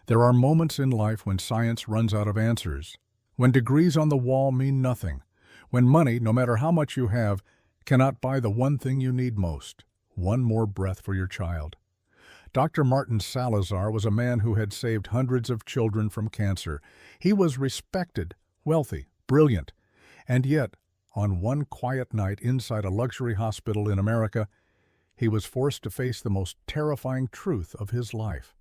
There are moments in life when science runs out of answers, when degrees on the wall mean nothing, when money, no matter how much you have, cannot buy the one thing you need most, one more breath for your child. Dr. Martin Salazar was a man who had saved hundreds of children from cancer. He was respected, wealthy, brilliant, and yet, on one quiet night inside a luxury hospital in America, he was forced to face the most terrifying truth of his life.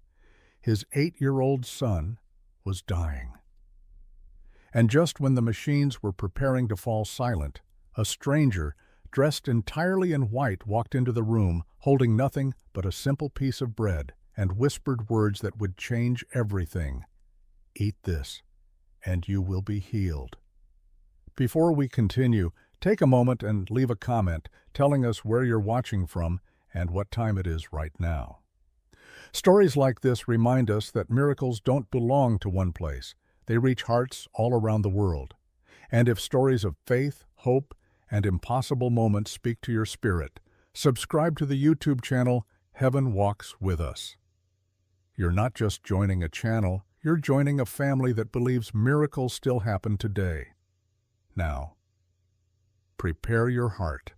His 8-year-old son was dying. And just when the machines were preparing to fall silent, a stranger, dressed entirely in white, walked into the room, holding nothing but a simple piece of bread, and whispered words that would change everything. "Eat this, and you will be healed." Before we continue, take a moment and leave a comment telling us where you're watching from and what time it is right now. Stories like this remind us that miracles don't belong to one place. They reach hearts all around the world. And if stories of faith, hope, and impossible moments speak to your spirit, subscribe to the YouTube channel Heaven Walks With Us. You're not just joining a channel, you're joining a family that believes miracles still happen today. Now, prepare your heart.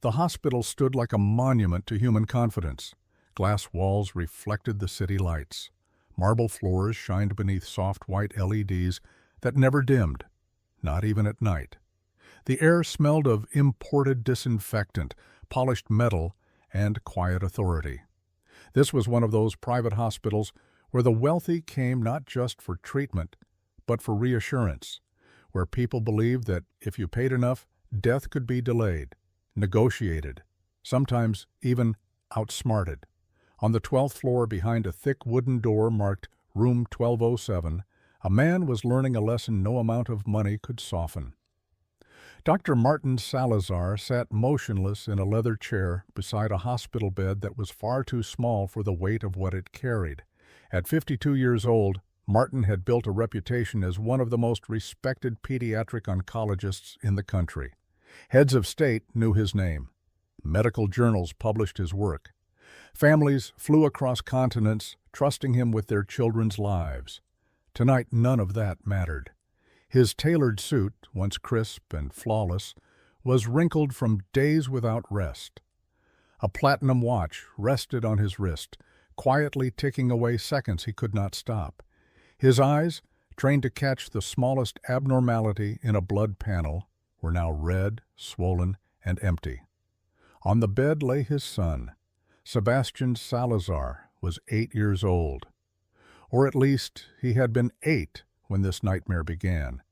The hospital stood like a monument to human confidence. Glass walls reflected the city lights. Marble floors shined beneath soft white LEDs that never dimmed, not even at night. The air smelled of imported disinfectant, polished metal, and quiet authority. This was one of those private hospitals where the wealthy came not just for treatment, but for reassurance, where people believed that if you paid enough, death could be delayed, negotiated, sometimes even outsmarted. On the 12th floor, behind a thick wooden door marked Room 1207, a man was learning a lesson no amount of money could soften. Dr. Martin Salazar sat motionless in a leather chair beside a hospital bed that was far too small for the weight of what it carried. At 52 years old, Martin had built a reputation as one of the most respected pediatric oncologists in the country. Heads of state knew his name. Medical journals published his work. Families flew across continents, trusting him with their children's lives. Tonight, none of that mattered. His tailored suit, once crisp and flawless, was wrinkled from days without rest. A platinum watch rested on his wrist, quietly ticking away seconds he could not stop. His eyes, trained to catch the smallest abnormality in a blood panel, were now red, swollen, and empty. On the bed lay his son. Sebastian Salazar was 8 years old. Or at least he had been 8 when this nightmare began.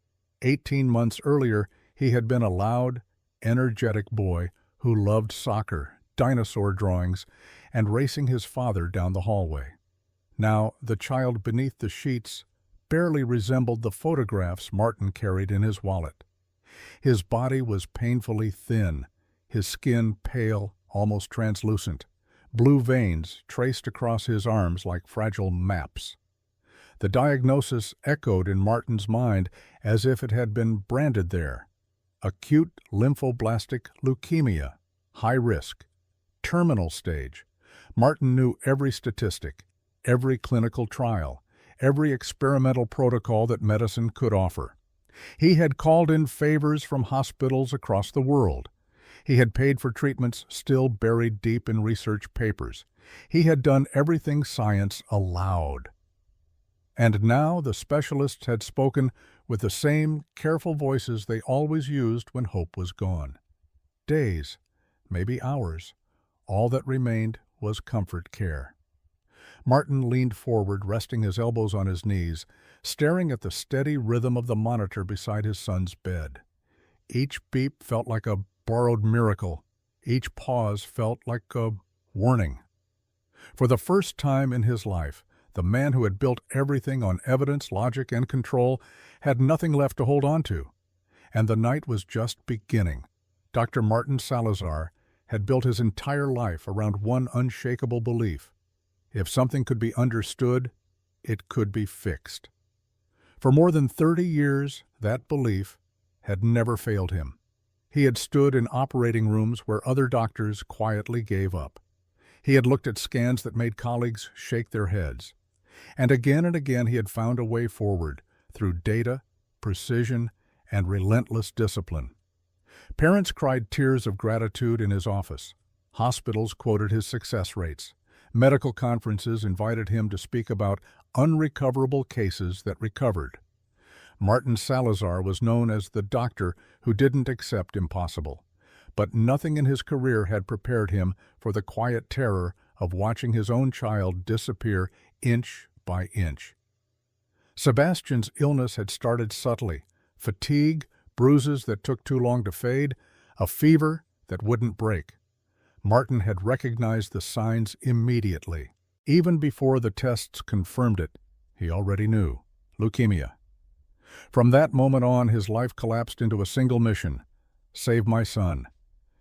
18 months earlier, he had been a loud, energetic boy who loved soccer, dinosaur drawings, and racing his father down the hallway. Now, the child beneath the sheets barely resembled the photographs Martin carried in his wallet. His body was painfully thin, his skin pale, almost translucent. Blue veins traced across his arms like fragile maps. The diagnosis echoed in Martin's mind as if it had been branded there. Acute lymphoblastic leukemia, high risk, terminal stage. Martin knew every statistic, every clinical trial, every experimental protocol that medicine could offer. He had called in favors from hospitals across the world. He had paid for treatments still buried deep in research papers. He had done everything science allowed. And now the specialists had spoken with the same careful voices they always used when hope was gone. Days, maybe hours, all that remained was comfort care. Martin leaned forward, resting his elbows on his knees, staring at the steady rhythm of the monitor beside his son's bed. Each beep felt like a borrowed miracle. Each pause felt like a warning. For the first time in his life, the man who had built everything on evidence, logic, and control had nothing left to hold on to. And the night was just beginning. Dr. Martin Salazar had built his entire life around one unshakable belief. If something could be understood, it could be fixed. For more than 30 years, that belief had never failed him. He had stood in operating rooms where other doctors quietly gave up. He had looked at scans that made colleagues shake their heads. And again he had found a way forward through data, precision, and relentless discipline. Parents cried tears of gratitude in his office. Hospitals quoted his success rates. Medical conferences invited him to speak about unrecoverable cases that recovered. Martin Salazar was known as the doctor who didn't accept impossible. But nothing in his career had prepared him for the quiet terror of watching his own child disappear inch by inch. Sebastian's illness had started subtly: fatigue, bruises that took too long to fade, a fever that wouldn't break. Martin had recognized the signs immediately. Even before the tests confirmed it, he already knew: leukemia. From that moment on, his life collapsed into a single mission: save my son.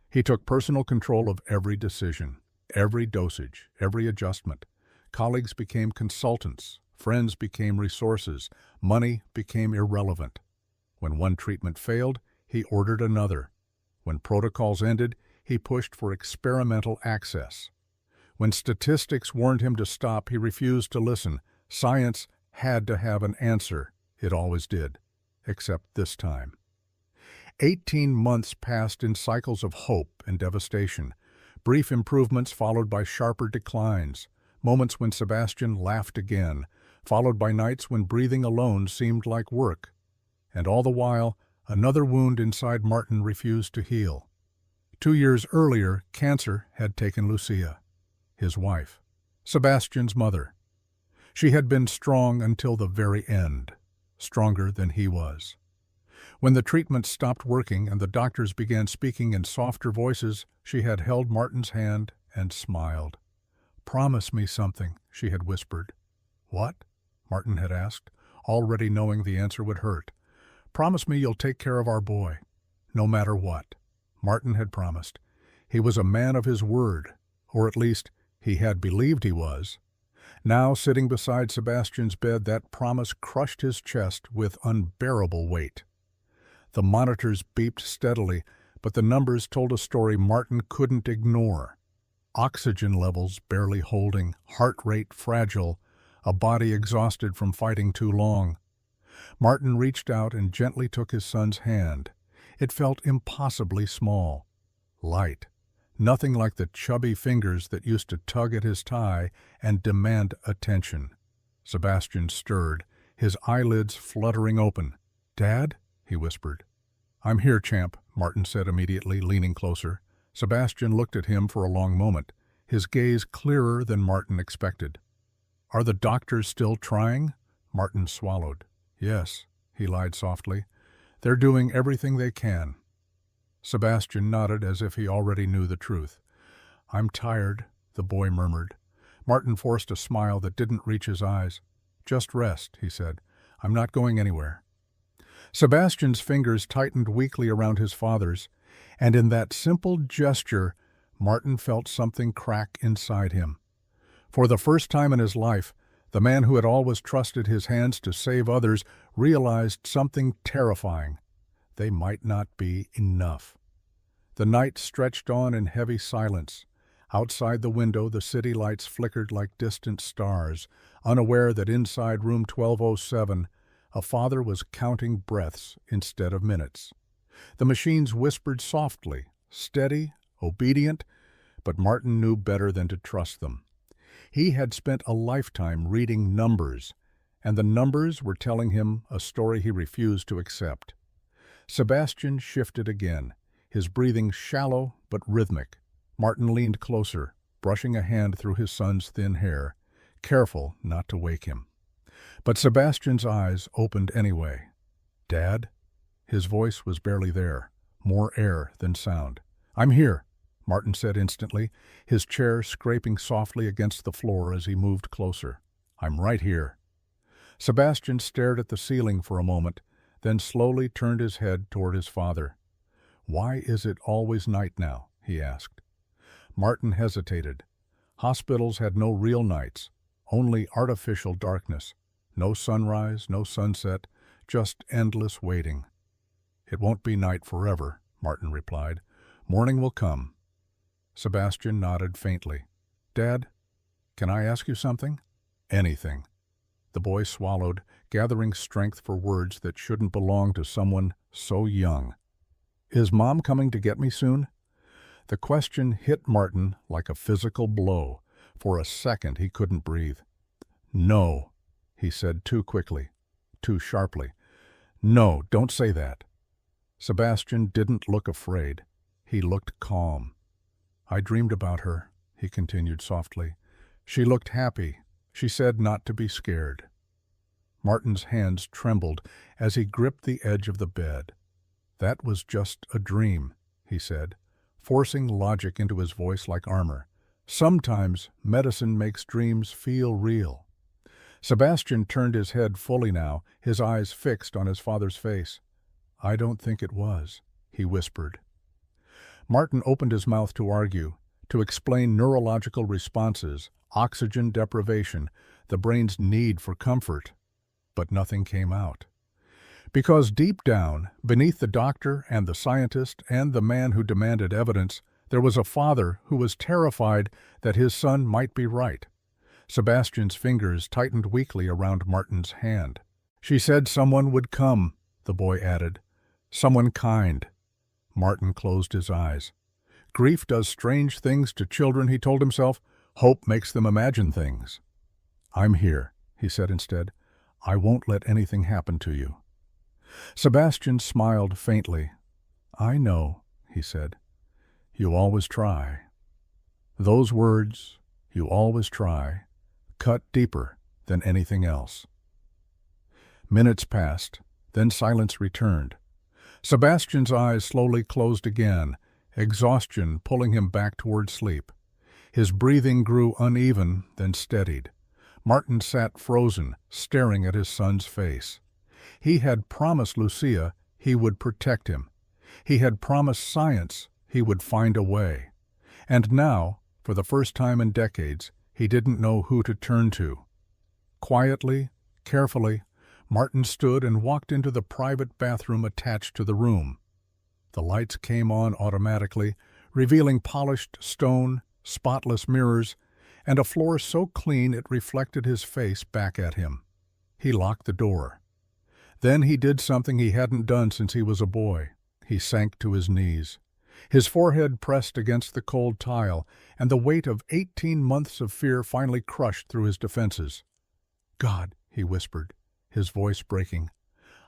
He took personal control of every decision, every dosage, every adjustment. Colleagues became consultants, friends became resources, money became irrelevant. When one treatment failed, he ordered another. When protocols ended, he pushed for experimental access. When statistics warned him to stop, he refused to listen. Science had to have an answer. It always did, except this time. 18 months passed in cycles of hope and devastation, brief improvements followed by sharper declines, moments when Sebastian laughed again, followed by nights when breathing alone seemed like work. And all the while, another wound inside Martin refused to heal. 2 years earlier, cancer had taken Lucia, his wife, Sebastian's mother. She had been strong until the very end, stronger than he was. When the treatment stopped working and the doctors began speaking in softer voices, she had held Martin's hand and smiled. "Promise me something," she had whispered. "What?" Martin had asked, already knowing the answer would hurt. "Promise me you'll take care of our boy, no matter what." Martin had promised. He was a man of his word, or at least he had believed he was. Now, sitting beside Sebastian's bed, that promise crushed his chest with unbearable weight. The monitors beeped steadily, but the numbers told a story Martin couldn't ignore. Oxygen levels barely holding, heart rate fragile, a body exhausted from fighting too long. Martin reached out and gently took his son's hand. It felt impossibly small, light, nothing like the chubby fingers that used to tug at his tie and demand attention. Sebastian stirred, his eyelids fluttering open. "Dad?" he whispered. "I'm here, champ," Martin said immediately, leaning closer. Sebastian looked at him for a long moment, his gaze clearer than Martin expected. "Are the doctors still trying?" Martin swallowed. "Yes," he lied softly. "They're doing everything they can." Sebastian nodded as if he already knew the truth. "I'm tired," the boy murmured. Martin forced a smile that didn't reach his eyes. "Just rest," he said. "I'm not going anywhere." Sebastian's fingers tightened weakly around his father's, and in that simple gesture, Martin felt something crack inside him. For the first time in his life, the man who had always trusted his hands to save others realized something terrifying. They might not be enough. The night stretched on in heavy silence. Outside the window, the city lights flickered like distant stars, unaware that inside room 1207, a father was counting breaths instead of minutes. The machines whispered softly, steady, obedient, but Martin knew better than to trust them. He had spent a lifetime reading numbers, and the numbers were telling him a story he refused to accept. Sebastian shifted again, his breathing shallow but rhythmic. Martin leaned closer, brushing a hand through his son's thin hair, careful not to wake him. But Sebastian's eyes opened anyway. "Dad?" His voice was barely there, more air than sound. "I'm here," Martin said instantly, his chair scraping softly against the floor as he moved closer. "I'm right here." Sebastian stared at the ceiling for a moment, then slowly turned his head toward his father. "Why is it always night now?" he asked. Martin hesitated. Hospitals had no real nights, only artificial darkness. No sunrise, no sunset, just endless waiting. "It won't be night forever," Martin replied. "Morning will come." Sebastian nodded faintly. "Dad, can I ask you something?" "Anything." The boy swallowed, gathering strength for words that shouldn't belong to someone so young. "Is Mom coming to get me soon?" The question hit Martin like a physical blow. For a second he couldn't breathe. "No," he said too quickly, too sharply. "No, don't say that." Sebastian didn't look afraid. He looked calm. "I dreamed about her," he continued softly. "She looked happy. She said not to be scared." Martin's hands trembled as he gripped the edge of the bed. "That was just a dream," he said, forcing logic into his voice like armor. "Sometimes medicine makes dreams feel real." Sebastian turned his head fully now, his eyes fixed on his father's face. "I don't think it was," he whispered. Martin opened his mouth to argue, to explain neurological responses, oxygen deprivation, the brain's need for comfort. But nothing came out. Because deep down, beneath the doctor and the scientist and the man who demanded evidence, there was a father who was terrified that his son might be right. Sebastian's fingers tightened weakly around Martin's hand. "She said someone would come," the boy added. "Someone kind." Martin closed his eyes. Grief does strange things to children, he told himself. Hope makes them imagine things. "I'm here," he said instead. "I won't let anything happen to you." Sebastian smiled faintly. "I know," he said. "You always try." Those words, "you always try," cut deeper than anything else. Minutes passed, then silence returned. Sebastian's eyes slowly closed again, exhaustion pulling him back toward sleep. His breathing grew uneven, then steadied. Martin sat frozen, staring at his son's face. He had promised Lucia he would protect him. He had promised science he would find a way. And now, for the first time in decades, he didn't know who to turn to. Quietly, carefully, Martin stood and walked into the private bathroom attached to the room. The lights came on automatically, revealing polished stone, spotless mirrors, and a floor so clean it reflected his face back at him. He locked the door. Then he did something he hadn't done since he was a boy. He sank to his knees. His forehead pressed against the cold tile, and the weight of 18 months of fear finally crushed through his defenses. "God," he whispered, his voice breaking,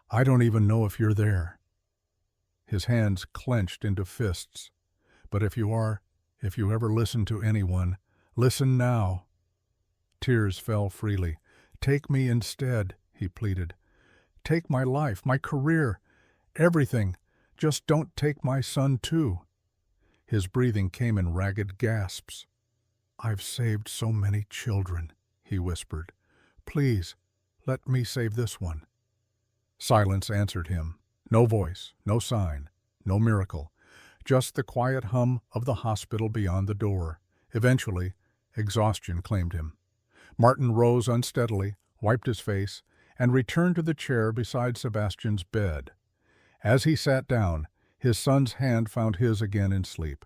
"I don't even know if you're there." His hands clenched into fists. "But if you ever listen to anyone, listen now." Tears fell freely. "Take me instead," he pleaded. "Take my life, my career, everything. Just don't take my son too." His breathing came in ragged gasps. "I've saved so many children," he whispered. "Please, let me save this one." Silence answered him. No voice, no sign, no miracle. Just the quiet hum of the hospital beyond the door. Eventually, exhaustion claimed him. Martin rose unsteadily, wiped his face, and returned to the chair beside Sebastian's bed. As he sat down, his son's hand found his again in sleep.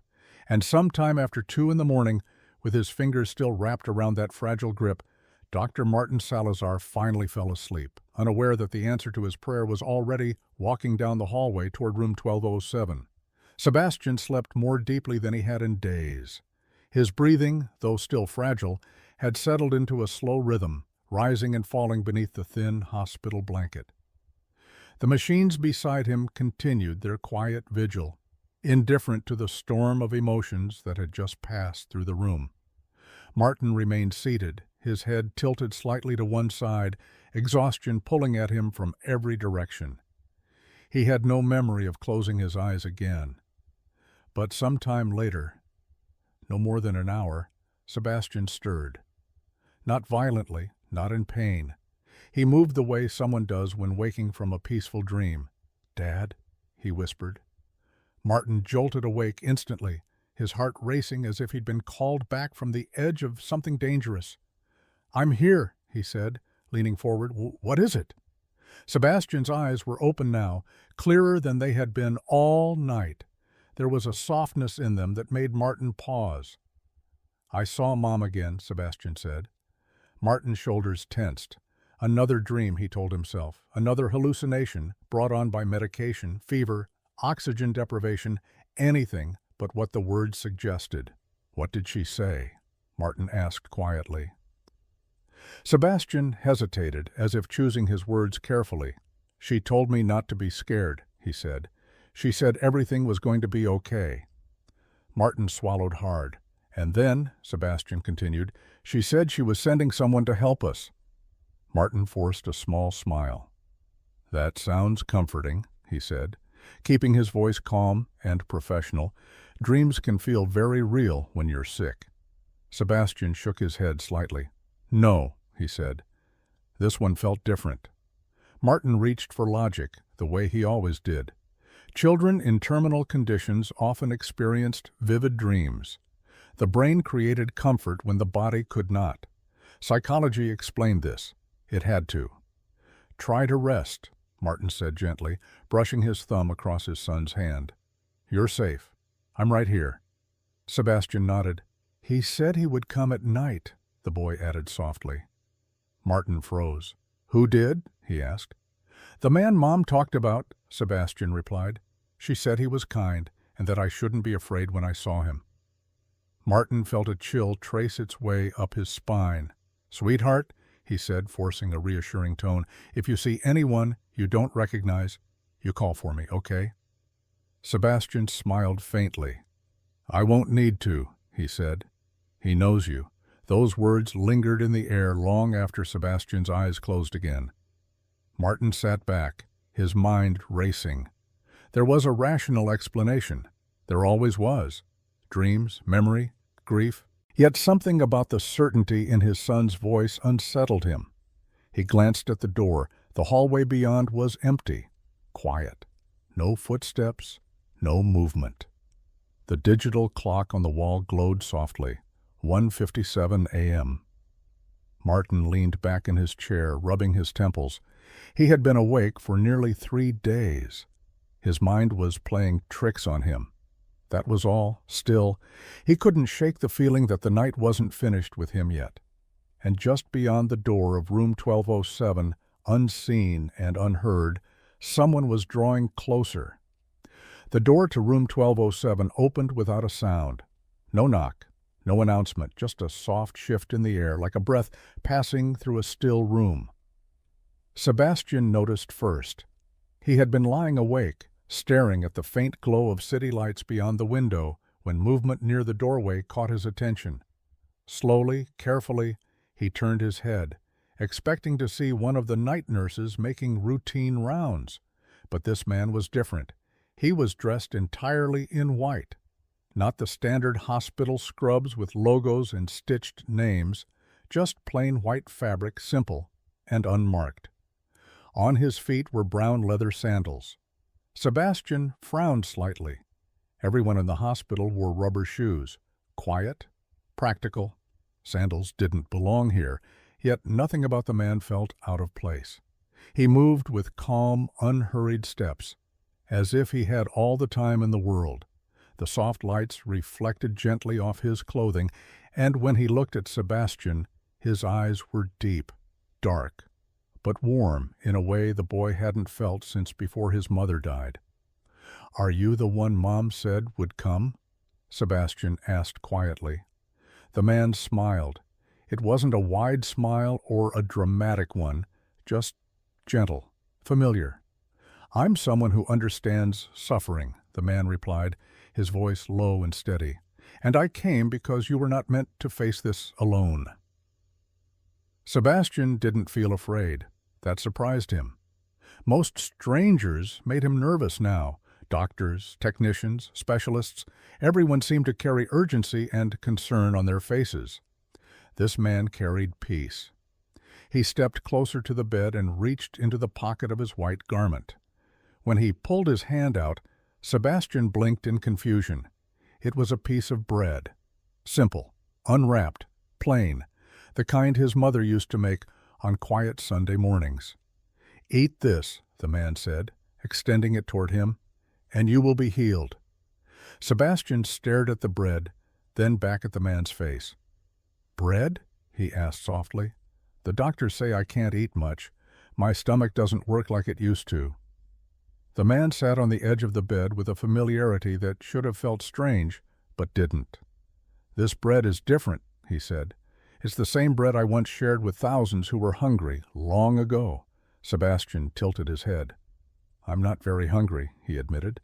And sometime after 2 in the morning, with his fingers still wrapped around that fragile grip, Dr. Martin Salazar finally fell asleep, unaware that the answer to his prayer was already walking down the hallway toward room 1207. Sebastian slept more deeply than he had in days. His breathing, though still fragile, had settled into a slow rhythm, rising and falling beneath the thin hospital blanket. The machines beside him continued their quiet vigil, indifferent to the storm of emotions that had just passed through the room. Martin remained seated, his head tilted slightly to one side, exhaustion pulling at him from every direction. He had no memory of closing his eyes again. But some time later, no more than an hour, Sebastian stirred. Not violently, not in pain. He moved the way someone does when waking from a peaceful dream. "Dad?" he whispered. Martin jolted awake instantly, his heart racing as if he'd been called back from the edge of something dangerous. "I'm here," he said, leaning forward. "What is it?" Sebastian's eyes were open now, clearer than they had been all night. There was a softness in them that made Martin pause. "I saw Mom again," Sebastian said. Martin's shoulders tensed. Another dream, he told himself. Another hallucination brought on by medication, fever, oxygen deprivation, anything but what the words suggested. What did she say? Martin asked quietly. Sebastian hesitated, as if choosing his words carefully. She told me not to be scared, he said. She said everything was going to be okay. Martin swallowed hard. And then, Sebastian continued, she said she was sending someone to help us. Martin forced a small smile. That sounds comforting, he said, keeping his voice calm and professional. Dreams can feel very real when you're sick. Sebastian shook his head slightly. No, he said. This one felt different. Martin reached for logic, the way he always did. Children in terminal conditions often experienced vivid dreams. The brain created comfort when the body could not. Psychology explained this. It had to. Try to rest, Martin said gently, brushing his thumb across his son's hand. You're safe. I'm right here. Sebastian nodded. He said he would come at night, the boy added softly. Martin froze. Who did? He asked. The man Mom talked about, Sebastian replied. She said he was kind and that I shouldn't be afraid when I saw him. Martin felt a chill trace its way up his spine. Sweetheart, he said, forcing a reassuring tone, if you see anyone you don't recognize, you call for me, okay? Sebastian smiled faintly. I won't need to, he said. He knows you. Those words lingered in the air long after Sebastian's eyes closed again. Martin sat back, his mind racing. There was a rational explanation. There always was. Dreams, memory, grief. Yet something about the certainty in his son's voice unsettled him. He glanced at the door. The hallway beyond was empty, quiet. No footsteps, no movement. The digital clock on the wall glowed softly. 1:57 a.m. Martin leaned back in his chair, rubbing his temples. He had been awake for nearly 3 days. His mind was playing tricks on him. That was all. Still, he couldn't shake the feeling that the night wasn't finished with him yet. And just beyond the door of room 1207, unseen and unheard, someone was drawing closer. The door to room 1207 opened without a sound. No knock, no announcement, just a soft shift in the air, like a breath passing through a still room. Sebastian noticed first. He had been lying awake, staring at the faint glow of city lights beyond the window, when movement near the doorway caught his attention. Slowly, carefully, he turned his head, expecting to see one of the night nurses making routine rounds. But this man was different. He was dressed entirely in white. Not the standard hospital scrubs with logos and stitched names, just plain white fabric, simple and unmarked. On his feet were brown leather sandals. Sebastian frowned slightly. Everyone in the hospital wore rubber shoes. Quiet, practical. Sandals didn't belong here, yet nothing about the man felt out of place. He moved with calm, unhurried steps, as if he had all the time in the world. The soft lights reflected gently off his clothing, and when he looked at Sebastian, his eyes were deep, dark, but warm in a way the boy hadn't felt since before his mother died. "Are you the one Mom said would come?" Sebastian asked quietly. The man smiled. It wasn't a wide smile or a dramatic one, just gentle, familiar. "I'm someone who understands suffering," the man replied, his voice low and steady. "And I came because you were not meant to face this alone." Sebastian didn't feel afraid. That surprised him. Most strangers made him nervous now. Doctors, technicians, specialists, everyone seemed to carry urgency and concern on their faces. This man carried peace. He stepped closer to the bed and reached into the pocket of his white garment. When he pulled his hand out, Sebastian blinked in confusion. It was a piece of bread. Simple, unwrapped, plain, the kind his mother used to make on quiet Sunday mornings. "Eat this," the man said, extending it toward him, "and you will be healed." Sebastian stared at the bread, then back at the man's face. "Bread?" he asked softly. The doctors say I can't eat much. My stomach doesn't work like it used to." The man sat on the edge of the bed with a familiarity that should have felt strange, but didn't. "This bread is different," he said. "It's the same bread I once shared with thousands who were hungry, long ago." Sebastian tilted his head. "I'm not very hungry," he admitted.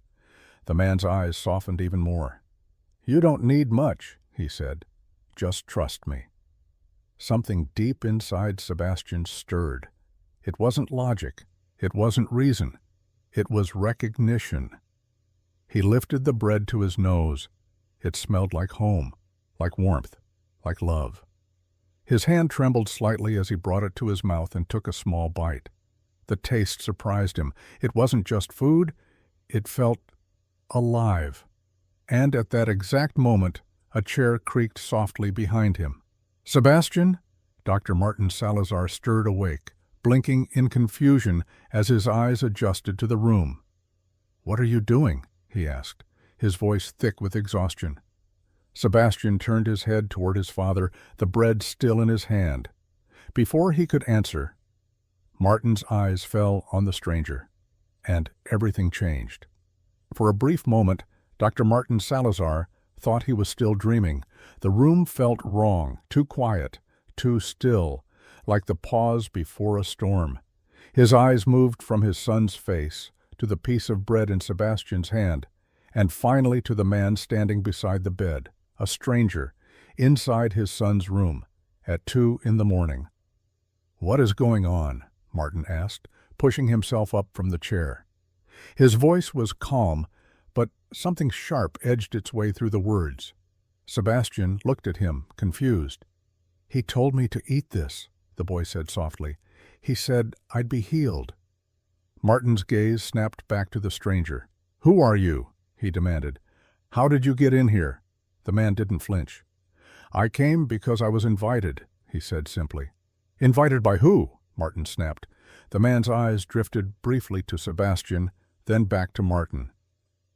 The man's eyes softened even more. "You don't need much," he said. "Just trust me." Something deep inside Sebastian stirred. It wasn't logic. It wasn't reason. It was recognition. He lifted the bread to his nose. It smelled like home, like warmth, like love. His hand trembled slightly as he brought it to his mouth and took a small bite. The taste surprised him. It wasn't just food. It felt alive. And at that exact moment, a chair creaked softly behind him. "Sebastian?" Dr. Martin Salazar stirred awake, blinking in confusion as his eyes adjusted to the room. "What are you doing?" he asked, his voice thick with exhaustion. Sebastian turned his head toward his father, the bread still in his hand. Before he could answer, Martin's eyes fell on the stranger, and everything changed. For a brief moment, Dr. Martin Salazar thought he was still dreaming. The room felt wrong, too quiet, too still, like the pause before a storm. His eyes moved from his son's face to the piece of bread in Sebastian's hand, and finally to the man standing beside the bed, a stranger, inside his son's room, at 2 a.m. "What is going on?" Martin asked, pushing himself up from the chair. His voice was calm, but something sharp edged its way through the words. Sebastian looked at him, confused. "He told me to eat this," the boy said softly. "He said I'd be healed." Martin's gaze snapped back to the stranger. "Who are you?" he demanded. "How did you get in here?" The man didn't flinch. "I came because I was invited," he said simply. "Invited by who?" Martin snapped. The man's eyes drifted briefly to Sebastian, then back to Martin.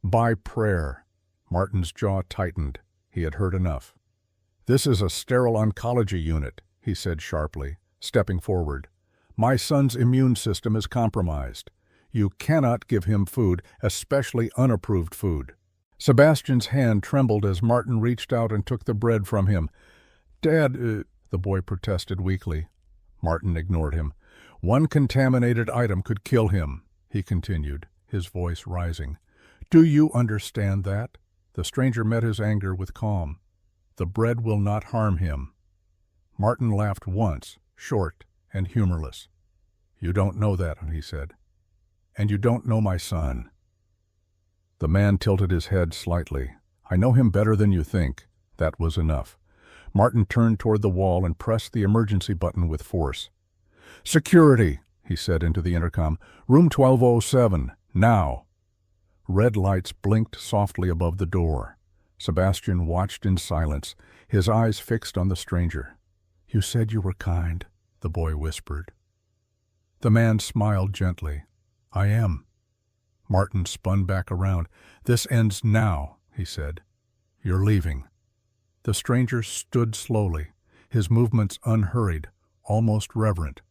"By prayer." Martin's jaw tightened. He had heard enough. "This is a sterile oncology unit," he said sharply, stepping forward. "My son's immune system is compromised. You cannot give him food, especially unapproved food." Sebastian's hand trembled as Martin reached out and took the bread from him. "Dad," the boy protested weakly. Martin ignored him. "One contaminated item could kill him," he continued, his voice rising. "Do you understand that?" The stranger met his anger with calm. "The bread will not harm him." Martin laughed once, short and humorless. "You don't know that," he said. "And you don't know my son." The man tilted his head slightly. "I know him better than you think." That was enough. Martin turned toward the wall and pressed the emergency button with force. "Security," he said into the intercom. "Room 1207, now." Red lights blinked softly above the door. Sebastian watched in silence, his eyes fixed on the stranger. "You said you were kind," the boy whispered. The man smiled gently. "I am." Martin spun back around. "This ends now," he said. "You're leaving." The stranger stood slowly, his movements unhurried, almost reverent.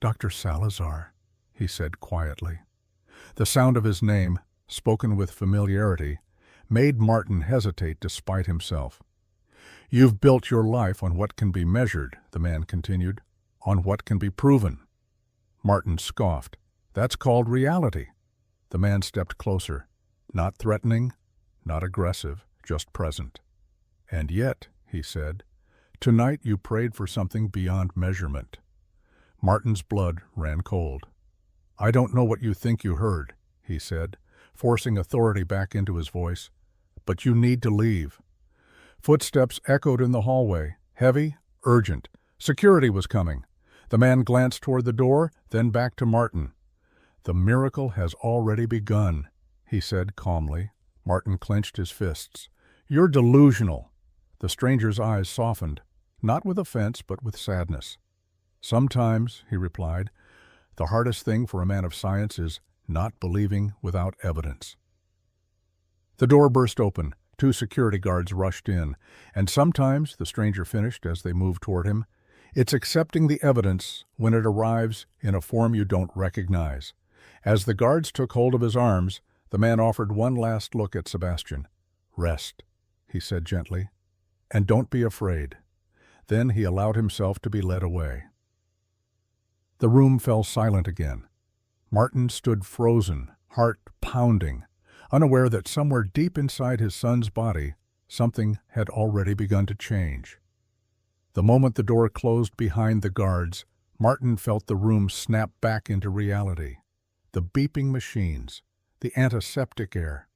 "Dr. Salazar," he said quietly. The sound of his name, spoken with familiarity, made Martin hesitate despite himself. "You've built your life on what can be measured," the man continued, "on what can be proven." Martin scoffed. "That's called reality." The man stepped closer, not threatening, not aggressive, just present. "And yet," he said, "tonight you prayed for something beyond measurement." Martin's blood ran cold. "I don't know what you think you heard," he said, forcing authority back into his voice, "but you need to leave." Footsteps echoed in the hallway, heavy, urgent. Security was coming. The man glanced toward the door, then back to Martin. "The miracle has already begun," he said calmly. Martin clenched his fists. "You're delusional." The stranger's eyes softened, not with offense but with sadness. "Sometimes," he replied, "the hardest thing for a man of science is not believing without evidence." The door burst open. 2 security guards rushed in, and sometimes, the stranger finished as they moved toward him, It's accepting the evidence when it arrives in a form you don't recognize. As the guards took hold of his arms, the man offered one last look at Sebastian. "Rest," he said gently, "and don't be afraid." Then he allowed himself to be led away. The room fell silent again. Martin stood frozen, heart pounding, unaware that somewhere deep inside his son's body, something had already begun to change. The moment the door closed behind the guards, Martin felt the room snap back into reality. The beeping machines, the antiseptic air,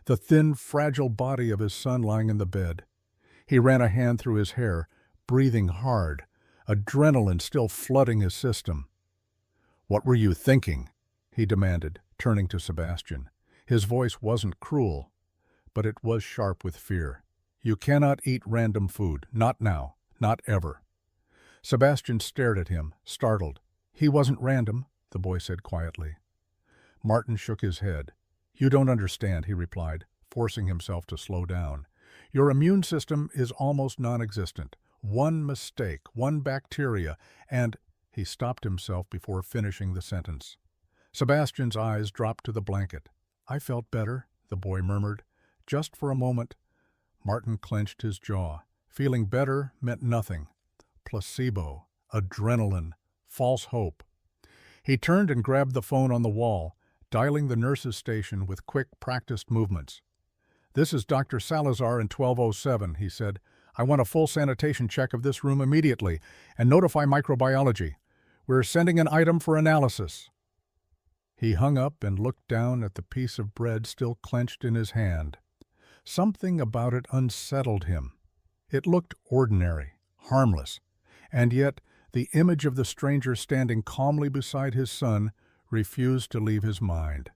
the thin, fragile body of his son lying in the bed. He ran a hand through his hair, breathing hard, adrenaline still flooding his system. "What were you thinking?" he demanded, turning to Sebastian. His voice wasn't cruel, but it was sharp with fear. "You cannot eat random food, not now, not ever." Sebastian stared at him, startled. "He wasn't random," the boy said quietly. Martin shook his head. "You don't understand," he replied, forcing himself to slow down. "Your immune system is almost non-existent. One mistake, one bacteria, and—" He stopped himself before finishing the sentence. Sebastian's eyes dropped to the blanket. "I felt better," the boy murmured. "Just for a moment." Martin clenched his jaw. Feeling better meant nothing. Placebo, adrenaline, false hope. He turned and grabbed the phone on the wall, dialing the nurse's station with quick, practiced movements. "This is Dr. Salazar in 1207, he said. "I want a full sanitation check of this room immediately, and notify microbiology. We're sending an item for analysis." He hung up and looked down at the piece of bread still clenched in his hand. Something about it unsettled him. It looked ordinary, harmless, and yet the image of the stranger standing calmly beside his son refused to leave his mind.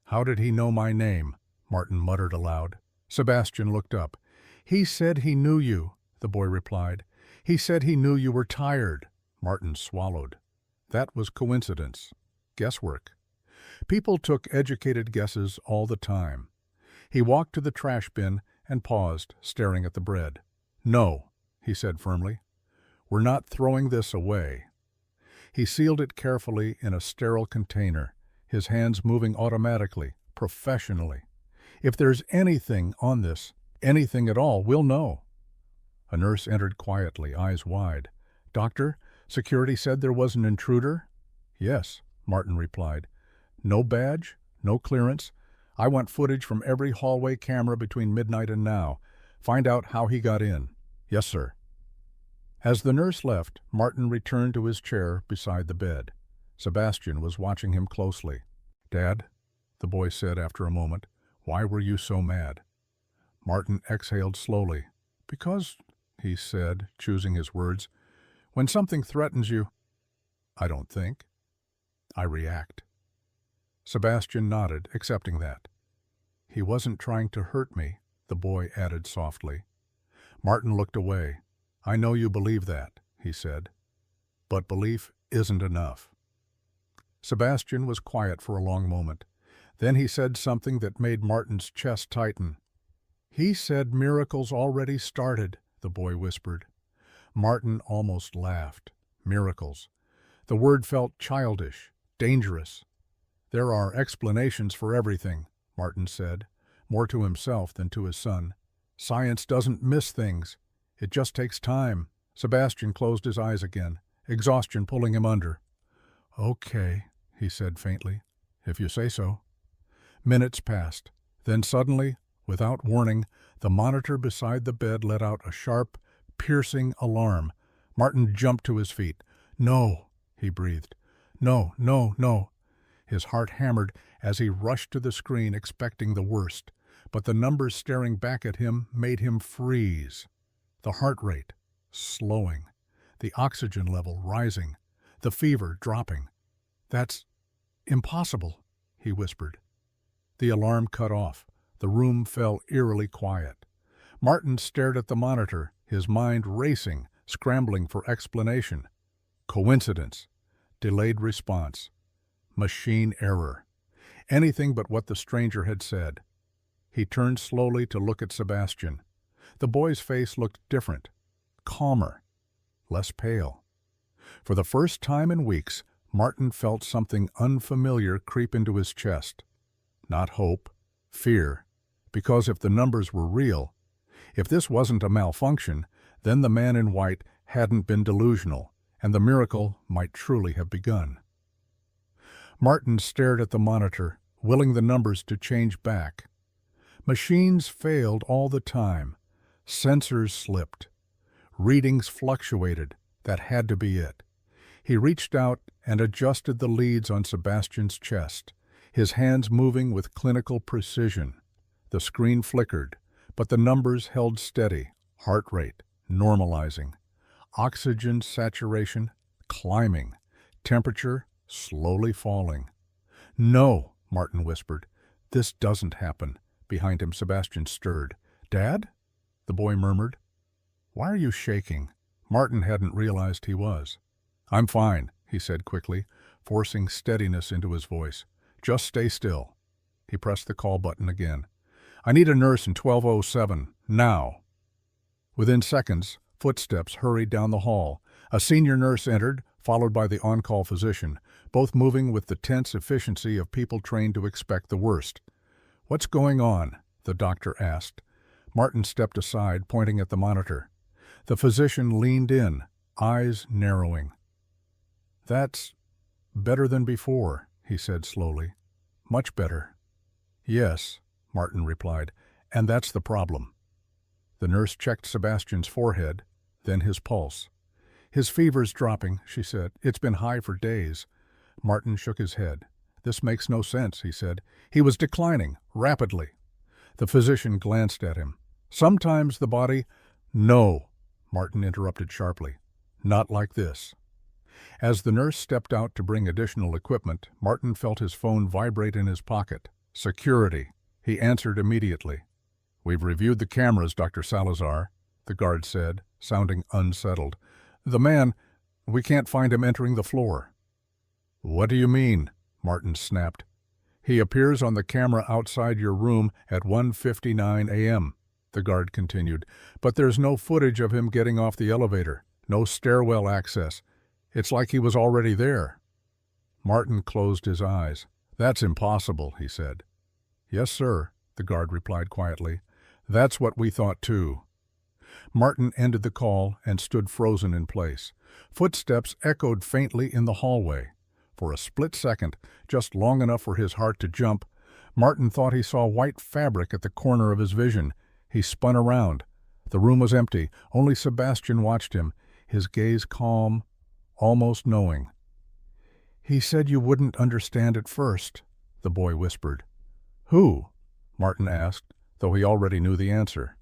"How did he know my name?" Martin muttered aloud. Sebastian looked up. "He said he knew you," the boy replied. "He said he knew you were tired." Martin swallowed. That was coincidence. Guesswork. People took educated guesses all the time. He walked to the trash bin and paused, staring at the bread. "No," he said firmly. "We're not throwing this away." He sealed it carefully in a sterile container, his hands moving automatically, professionally. "If there's anything on this, anything at all, we'll know." A nurse entered quietly, eyes wide. "Doctor, security said there was an intruder?" "Yes," Martin replied. "No badge, no clearance. I want footage from every hallway camera between midnight and now. Find out how he got in." "Yes, sir." As the nurse left, Martin returned to his chair beside the bed. Sebastian was watching him closely. "Dad," the boy said after a moment, "why were you so mad?" Martin exhaled slowly. "Because," he said, choosing his words, "when something threatens you, I don't think. I react." Sebastian nodded, accepting that. "He wasn't trying to hurt me," the boy added softly. Martin looked away. "I know you believe that," he said. "But belief isn't enough." Sebastian was quiet for a long moment. Then he said something that made Martin's chest tighten. "He said miracles already started," the boy whispered. Martin almost laughed. Miracles. The word felt childish, dangerous. "There are explanations for everything," Martin said, more to himself than to his son. "Science doesn't miss things. It just takes time." Sebastian closed his eyes again, exhaustion pulling him under. "Okay," he said faintly, "if you say so." Minutes passed. Then suddenly, without warning, the monitor beside the bed let out a sharp, piercing alarm. Martin jumped to his feet. "No," he breathed. "No, no, no." His heart hammered as he rushed to the screen expecting the worst, but the numbers staring back at him made him freeze. The heart rate slowing, the oxygen level rising, the fever dropping. "That's impossible," he whispered. The alarm cut off. The room fell eerily quiet. Martin stared at the monitor, his mind racing, scrambling for explanation. Coincidence. Delayed response. Machine error. Anything but what the stranger had said. He turned slowly to look at Sebastian. The boy's face looked different, calmer, less pale. For the first time in weeks, Martin felt something unfamiliar creep into his chest. Not hope, fear, because if the numbers were real, if this wasn't a malfunction, then the man in white hadn't been delusional, and the miracle might truly have begun. Martin stared at the monitor, willing the numbers to change back. Machines failed all the time. Sensors slipped. Readings fluctuated. That had to be it. He reached out and adjusted the leads on Sebastian's chest, his hands moving with clinical precision. The screen flickered, but the numbers held steady, heart rate normalizing, oxygen saturation climbing, temperature slowly falling. "No," Martin whispered. "This doesn't happen." Behind him, Sebastian stirred. "Dad?" the boy murmured. "Why are you shaking?" Martin hadn't realized he was. "I'm fine," he said quickly, forcing steadiness into his voice. "Just stay still." He pressed the call button again. "I need a nurse in 1207, now." Within seconds, footsteps hurried down the hall. A senior nurse entered, followed by the on-call physician, both moving with the tense efficiency of people trained to expect the worst. "What's going on?" the doctor asked. Martin stepped aside, pointing at the monitor. The physician leaned in, eyes narrowing. "That's better than before," he said slowly. "Much better." "Yes," Martin replied, "and that's the problem." The nurse checked Sebastian's forehead, then his pulse. "His fever's dropping," she said. "It's been high for days." Martin shook his head. "This makes no sense," he said. "He was declining, rapidly." The physician glanced at him. "Sometimes the body—" "No," Martin interrupted sharply. "Not like this." As the nurse stepped out to bring additional equipment, Martin felt his phone vibrate in his pocket. "Security." He answered immediately. "We've reviewed the cameras, Dr. Salazar," the guard said, sounding unsettled. "The man, we can't find him entering the floor." "What do you mean?" Martin snapped. "He appears on the camera outside your room at 1:59 a.m., the guard continued, "but there's no footage of him getting off the elevator, no stairwell access. It's like he was already there." Martin closed his eyes. "That's impossible," he said. "Yes, sir," the guard replied quietly. "That's what we thought too." Martin ended the call and stood frozen in place. Footsteps echoed faintly in the hallway. For a split second, just long enough for his heart to jump, Martin thought he saw white fabric at the corner of his vision. He spun around. The room was empty. Only Sebastian watched him, his gaze calm, almost knowing. "He said you wouldn't understand at first," the boy whispered. "Who?" Martin asked, though he already knew the answer.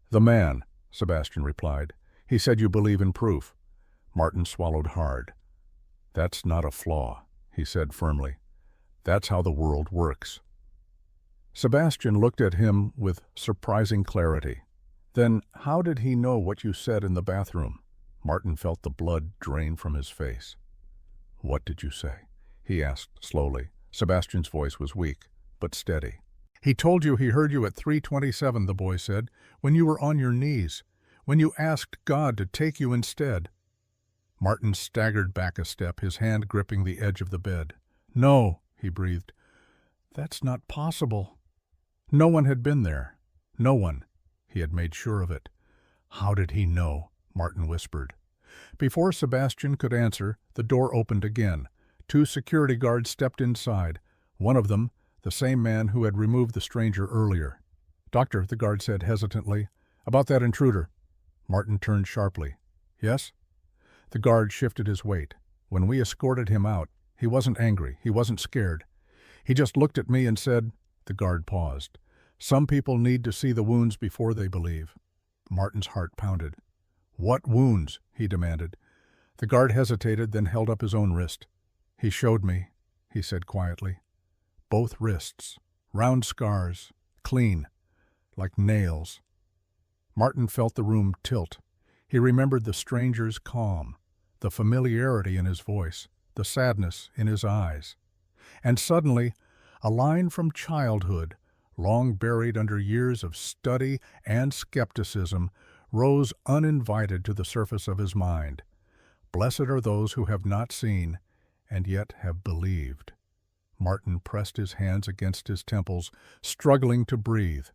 "The man," Sebastian replied. "He said you believe in proof." Martin swallowed hard. "That's not a flaw," he said firmly. "That's how the world works." Sebastian looked at him with surprising clarity. "Then how did he know what you said in the bathroom?" Martin felt the blood drain from his face. "What did you say?" he asked slowly. Sebastian's voice was weak, but steady. "He told you he heard you at 3:27, the boy said, when you were on your knees, when you asked God to take you instead." Martin staggered back a step, his hand gripping the edge of the bed. "No," he breathed. "That's not possible." No one had been there. No one. He had made sure of it. "How did he know?" Martin whispered. Before Sebastian could answer, the door opened again. 2 security guards stepped inside. One of them, the same man who had removed the stranger earlier. "Doctor," the guard said hesitantly, "about that intruder." Martin turned sharply. "Yes?" The guard shifted his weight. "When we escorted him out, he wasn't angry, he wasn't scared. He just looked at me and said—" The guard paused. "Some people need to see the wounds before they believe." Martin's heart pounded. "What wounds?" he demanded. The guard hesitated, then held up his own wrist. "He showed me," he said quietly. "Both wrists. Round scars. Clean. Like nails." Martin felt the room tilt. He remembered the stranger's calm, the familiarity in his voice, the sadness in his eyes. And suddenly, a line from childhood, long buried under years of study and skepticism, rose uninvited to the surface of his mind. Blessed are those who have not seen and yet have believed. Martin pressed his hands against his temples, struggling to breathe.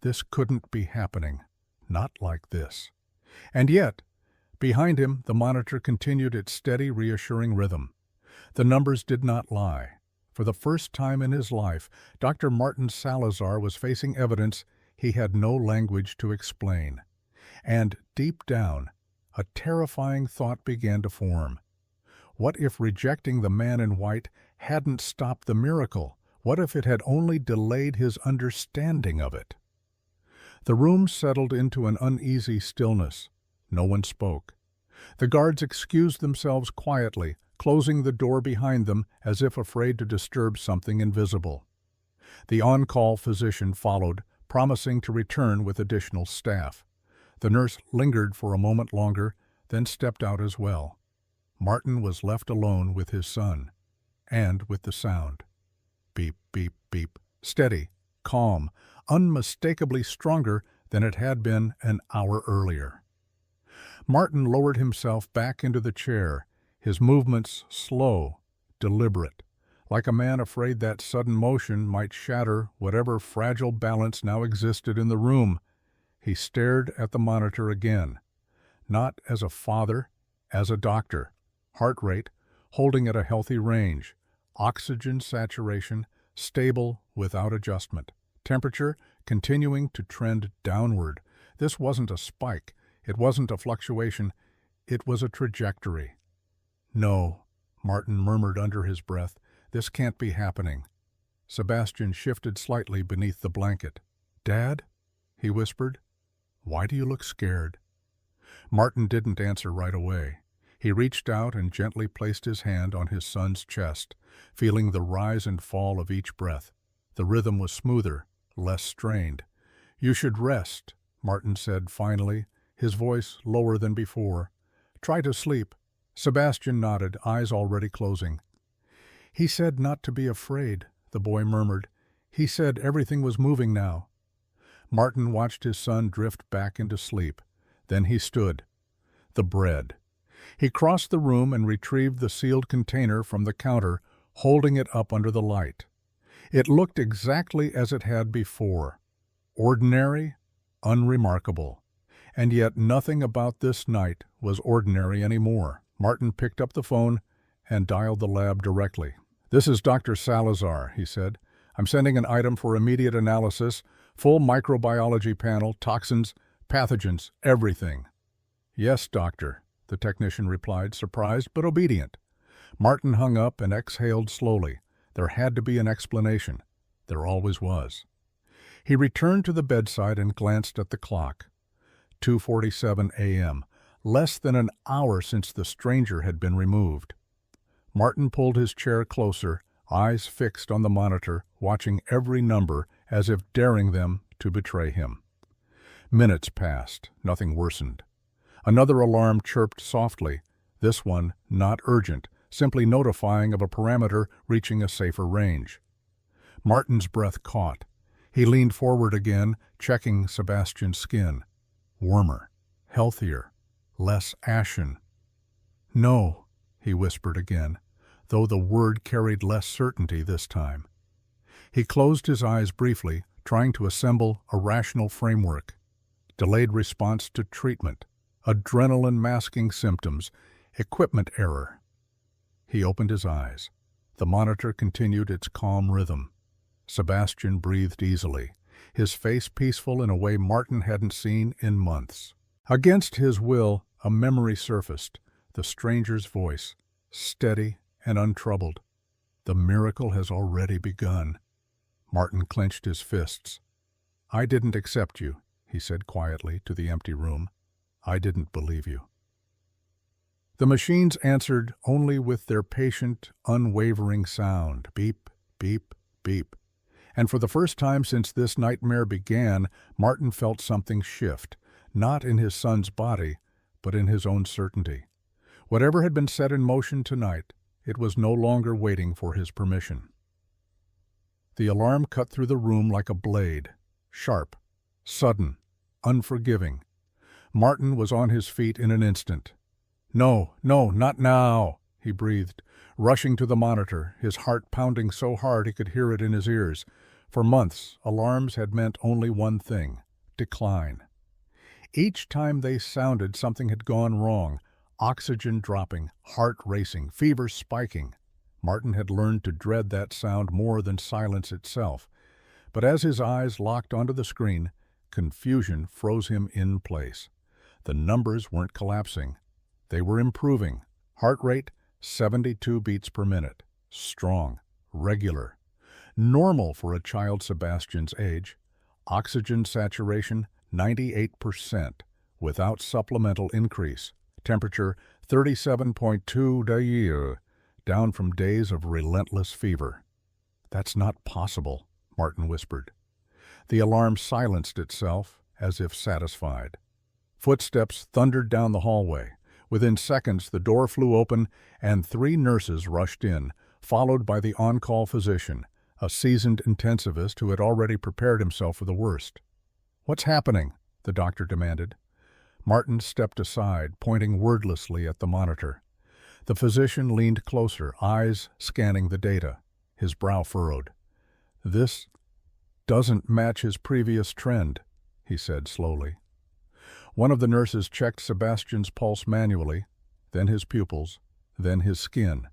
This couldn't be happening. Not like this. And yet, behind him, the monitor continued its steady, reassuring rhythm. The numbers did not lie. For the first time in his life, Dr. Martin Salazar was facing evidence he had no language to explain. And deep down, a terrifying thought began to form. What if rejecting the man in white hadn't stopped the miracle? What if it had only delayed his understanding of it? The room settled into an uneasy stillness. No one spoke. The guards excused themselves quietly, closing the door behind them as if afraid to disturb something invisible. The on-call physician followed, promising to return with additional staff. The nurse lingered for a moment longer, then stepped out as well. Martin was left alone with his son, and with the sound. Beep, beep, beep. Steady, calm, unmistakably stronger than it had been an hour earlier. Martin lowered himself back into the chair, his movements slow, deliberate, like a man afraid that sudden motion might shatter whatever fragile balance now existed in the room. He stared at the monitor again, not as a father, as a doctor. Heart rate holding at a healthy range, oxygen saturation stable without adjustment, temperature continuing to trend downward. This wasn't a spike, it wasn't a fluctuation, it was a trajectory. No, Martin murmured under his breath, this can't be happening. Sebastian shifted slightly beneath the blanket. Dad? He whispered. Why do you look scared? Martin didn't answer right away. He reached out and gently placed his hand on his son's chest, feeling the rise and fall of each breath. The rhythm was smoother, less strained. You should rest, Martin said finally, his voice lower than before. Try to sleep. Sebastian nodded, eyes already closing. He said not to be afraid, the boy murmured. He said everything was moving now. Martin watched his son drift back into sleep. Then he stood. The bread. He crossed the room and retrieved the sealed container from the counter, holding it up under the light. It looked exactly as it had before. Ordinary, unremarkable. And yet nothing about this night was ordinary anymore. Martin picked up the phone and dialed the lab directly. This is Dr. Salazar, he said. I'm sending an item for immediate analysis, full microbiology panel, toxins, pathogens, everything. Yes, doctor, the technician replied, surprised but obedient. Martin hung up and exhaled slowly. There had to be an explanation. There always was. He returned to the bedside and glanced at the clock. 2:47 a.m., less than an hour since the stranger had been removed. Martin pulled his chair closer, eyes fixed on the monitor, watching every number as if daring them to betray him. Minutes passed. Nothing worsened. Another alarm chirped softly, this one not urgent, simply notifying of a parameter reaching a safer range. Martin's breath caught. He leaned forward again, checking Sebastian's skin. Warmer, healthier, less ashen. No, he whispered again, though the word carried less certainty this time. He closed his eyes briefly, trying to assemble a rational framework. Delayed response to treatment, adrenaline masking symptoms, equipment error. He opened his eyes. The monitor continued its calm rhythm. Sebastian breathed easily, his face peaceful in a way Martin hadn't seen in months. Against his will, a memory surfaced, the stranger's voice, steady and untroubled. The miracle has already begun. Martin clenched his fists. I didn't accept you, he said quietly to the empty room. I didn't believe you. The machines answered only with their patient, unwavering sound. Beep, beep, beep. And for the first time since this nightmare began, Martin felt something shift, not in his son's body, but in his own certainty. Whatever had been set in motion tonight, it was no longer waiting for his permission. The alarm cut through the room like a blade, sharp, sudden, unforgiving. Martin was on his feet in an instant. No, no, not now, he breathed, rushing to the monitor, his heart pounding so hard he could hear it in his ears. For months, alarms had meant only one thing: decline. Each time they sounded, something had gone wrong. Oxygen dropping, heart racing, fever spiking. Martin had learned to dread that sound more than silence itself. But as his eyes locked onto the screen, confusion froze him in place. The numbers weren't collapsing. They were improving. Heart rate, 72 beats per minute. Strong, regular. Normal for a child Sebastian's age. Oxygen saturation, 98%, without supplemental increase. Temperature, 37.2 degrees, down from days of relentless fever. That's not possible, Martin whispered. The alarm silenced itself, as if satisfied. Footsteps thundered down the hallway. Within seconds, the door flew open, and 3 nurses rushed in, followed by the on-call physician, a seasoned intensivist who had already prepared himself for the worst. "What's happening?" the doctor demanded. Martin stepped aside, pointing wordlessly at the monitor. The physician leaned closer, eyes scanning the data, his brow furrowed. "This doesn't match his previous trend," he said slowly. One of the nurses checked Sebastian's pulse manually, then his pupils, then his skin.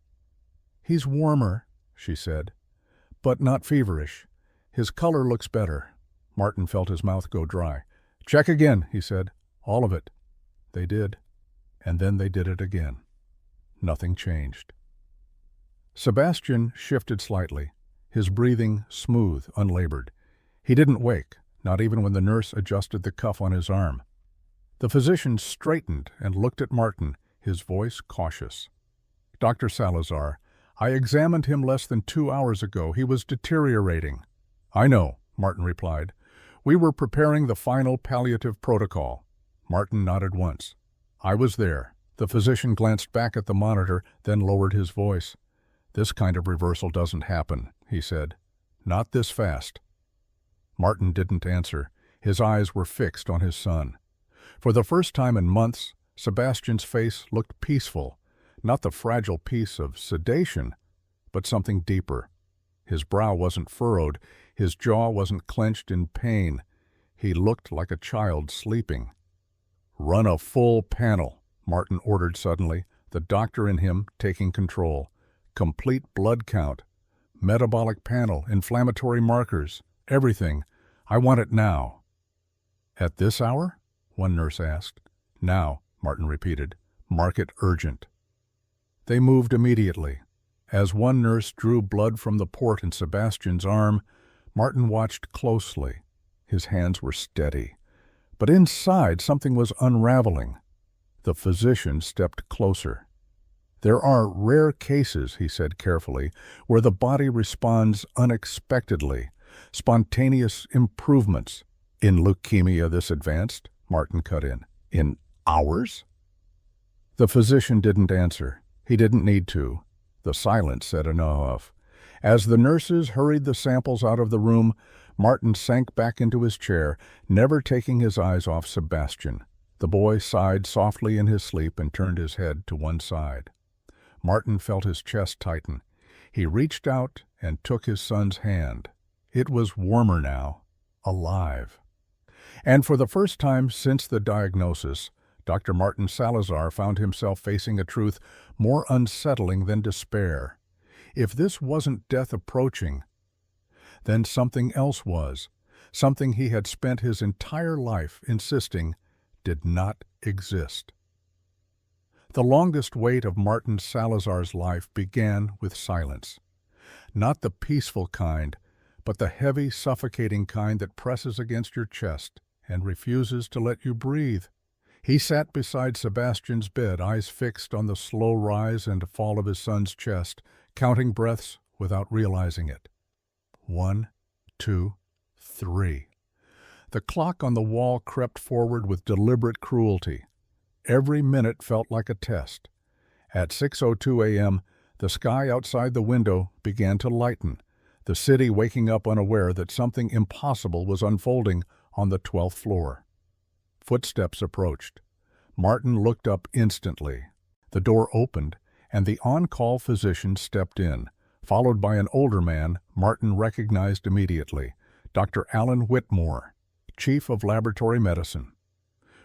"He's warmer," she said, "but not feverish. His color looks better." Martin felt his mouth go dry. "Check again," he said. "All of it." They did, and then they did it again. Nothing changed. Sebastian shifted slightly, his breathing smooth, unlabored. He didn't wake, not even when the nurse adjusted the cuff on his arm. The physician straightened and looked at Martin, his voice cautious. "Dr. Salazar, I examined him less than 2 hours ago. He was deteriorating." "I know," Martin replied. "We were preparing the final palliative protocol." Martin nodded once. "I was there." The physician glanced back at the monitor, then lowered his voice. "This kind of reversal doesn't happen," he said. "Not this fast." Martin didn't answer. His eyes were fixed on his son. For the first time in months, Sebastian's face looked peaceful, not the fragile peace of sedation, but something deeper. His brow wasn't furrowed, his jaw wasn't clenched in pain. He looked like a child sleeping. "Run a full panel," Martin ordered suddenly, the doctor in him taking control. "Complete blood count, metabolic panel, inflammatory markers, everything. I want it now." "At this hour?" one nurse asked. "Now," Martin repeated. "Mark it urgent." They moved immediately. As one nurse drew blood from the port in Sebastian's arm, Martin watched closely. His hands were steady. But inside, something was unraveling. The physician stepped closer. "There are rare cases," he said carefully, "where the body responds unexpectedly. Spontaneous improvements. In leukemia this advanced," Martin cut in. "In hours?" The physician didn't answer. He didn't need to. The silence said enough. As the nurses hurried the samples out of the room, Martin sank back into his chair, never taking his eyes off Sebastian. The boy sighed softly in his sleep and turned his head to one side. Martin felt his chest tighten. He reached out and took his son's hand. It was warmer now, alive. And for the first time since the diagnosis, Dr. Martin Salazar found himself facing a truth more unsettling than despair. If this wasn't death approaching, then something else was, something he had spent his entire life insisting did not exist. The longest wait of Martin Salazar's life began with silence. Not the peaceful kind, but the heavy, suffocating kind that presses against your chest and refuses to let you breathe. He sat beside Sebastian's bed, eyes fixed on the slow rise and fall of his son's chest, counting breaths without realizing it. 1, 2, 3. The clock on the wall crept forward with deliberate cruelty. Every minute felt like a test. At 6:02 a.m., the sky outside the window began to lighten, the city waking up unaware that something impossible was unfolding on the 12th floor. Footsteps approached. Martin looked up instantly. The door opened, and the on-call physician stepped in, followed by an older man Martin recognized immediately, Dr. Alan Whitmore, Chief of Laboratory Medicine.